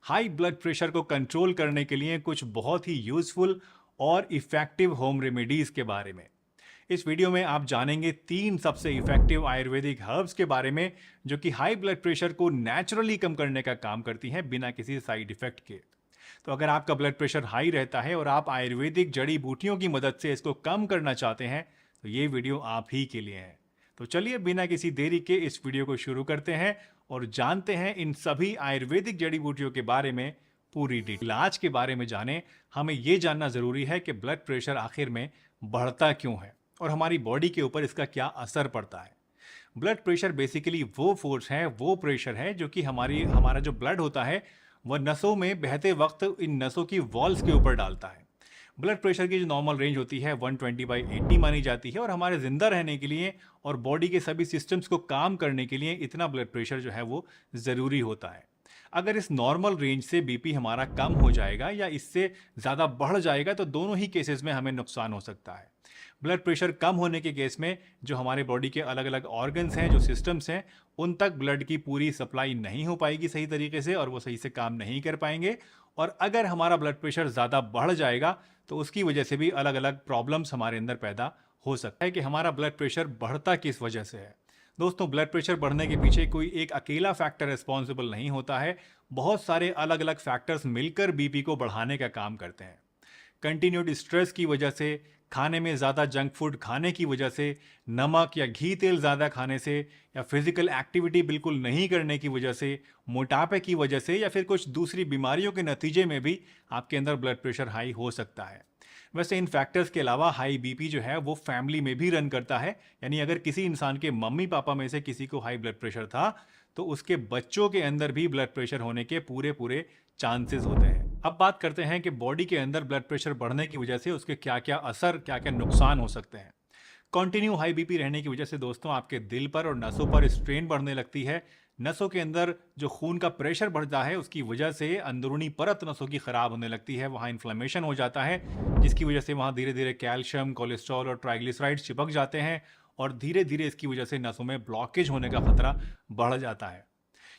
High blood pressure को control करने के लिए कुछ बहुत ही यूजफुल और इफ़ेक्टिव होम रेमेडीज़ के बारे में। इस वीडियो में आप जानेंगे 3 सबसे इफ़ेक्टिव आयुर्वेदिक हर्ब्स के बारे में जो कि हाई ब्लड प्रेशर को नेचुरली कम करने का काम करती हैं बिना किसी साइड इफ़ेक्ट के। तो अगर आपका ब्लड प्रेशर हाई रहता है और आप आयुर्वेदिक जड़ी बूटियों की मदद से इसको कम करना चाहते हैं तो ये वीडियो आप ही के लिए है। तो चलिए बिना किसी देरी के इस वीडियो को शुरू करते हैं और जानते हैं इन सभी आयुर्वेदिक जड़ी बूटियों के बारे में पूरी डिटेल। इलाज के बारे में जाने हमें ये जानना ज़रूरी है कि ब्लड प्रेशर आखिर में बढ़ता क्यों है और हमारी बॉडी के ऊपर इसका क्या असर पड़ता है। ब्लड प्रेशर बेसिकली वो फोर्स है, वो प्रेशर है जो कि हमारा जो ब्लड होता है वह नसों में बहते वक्त इन नसों की वॉल्स के ऊपर डालता है। ब्लड प्रेशर की जो नॉर्मल रेंज होती है 120/80 मानी जाती है और हमारे ज़िंदा रहने के लिए और बॉडी के सभी सिस्टम्स को काम करने के लिए इतना ब्लड प्रेशर जो है वो ज़रूरी होता है। अगर इस नॉर्मल रेंज से बीपी हमारा कम हो जाएगा या इससे ज़्यादा बढ़ जाएगा तो दोनों ही केसेस में हमें नुकसान हो सकता है। ब्लड प्रेशर कम होने के केस में जो हमारे बॉडी के अलग अलग ऑर्गन्स हैं, जो सिस्टम्स हैं, उन तक ब्लड की पूरी सप्लाई नहीं हो पाएगी सही तरीके से और वो सही से काम नहीं कर पाएंगे। और अगर हमारा ब्लड प्रेशर ज़्यादा बढ़ जाएगा तो उसकी वजह से भी अलग अलग प्रॉब्लम्स हमारे अंदर पैदा हो सकता है। कि हमारा ब्लड प्रेशर बढ़ता किस वजह से है। दोस्तों, ब्लड प्रेशर बढ़ने के पीछे कोई एक अकेला फैक्टर रिस्पॉन्सिबल नहीं होता है। बहुत सारे अलग अलग फैक्टर्स मिलकर बीपी को बढ़ाने का काम करते हैं। कंटिन्यूड स्ट्रेस की वजह से, खाने में ज़्यादा जंक फूड खाने की वजह से, नमक या घी तेल ज़्यादा खाने से, या फिजिकल एक्टिविटी बिल्कुल नहीं करने की वजह से, मोटापे की वजह से, या फिर कुछ दूसरी बीमारियों के नतीजे में भी आपके अंदर ब्लड प्रेशर हाई हो सकता है। वैसे इन फैक्टर्स के अलावा हाई बीपी जो है वो फैमिली में भी रन करता है। यानी अगर किसी इंसान के मम्मी पापा में से किसी को हाई ब्लड प्रेशर था तो उसके बच्चों के अंदर भी ब्लड प्रेशर होने के पूरे पूरे चांसेस होते हैं। अब बात करते हैं कि बॉडी के अंदर ब्लड प्रेशर बढ़ने की वजह से उसके क्या क्या असर, क्या क्या नुकसान हो सकते हैं। कंटिन्यू हाई बीपी रहने की वजह से दोस्तों आपके दिल पर और नसों पर स्ट्रेन बढ़ने लगती है। नसों के अंदर जो खून का प्रेशर बढ़ता है उसकी वजह से अंदरूनी परत नसों की खराब होने लगती है, वहाँ इन्फ्लेमेशन हो जाता है जिसकी वजह से वहाँ धीरे धीरे कैल्शियम, कोलेस्ट्रॉल और ट्राइग्लिसराइड्स चिपक जाते हैं और धीरे धीरे इसकी वजह से नसों में ब्लॉकेज होने का खतरा बढ़ जाता है,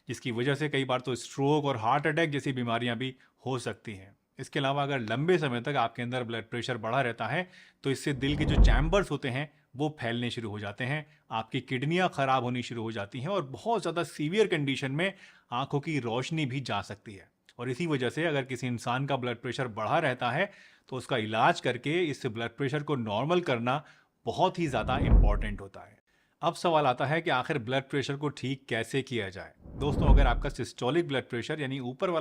जिसकी वजह से कई बार तो स्ट्रोक और हार्ट अटैक जैसी बीमारियां भी हो सकती हैं। इसके अलावा अगर लंबे समय तक आपके अंदर ब्लड प्रेशर बढ़ा रहता है तो इससे दिल के जो चैम्बर्स होते हैं वो फैलने शुरू हो जाते हैं, आपकी किडनियां खराब होनी शुरू हो जाती हैं और बहुत ज़्यादा सीवियर कंडीशन में आंखों की रोशनी भी जा सकती है। और इसी वजह से अगर किसी इंसान का ब्लड प्रेशर बढ़ा रहता है तो उसका इलाज करके इस ब्लड प्रेशर को नॉर्मल करना बहुत ही ज़्यादा इम्पॉर्टेंट होता है। अब सवाल आता है कि आखिर ब्लड प्रेशर को ठीक कैसे किया जाए। दोस्तों, अगर आपका सिस्टोलिक ब्लड प्रेशर यानी ऊपर वाला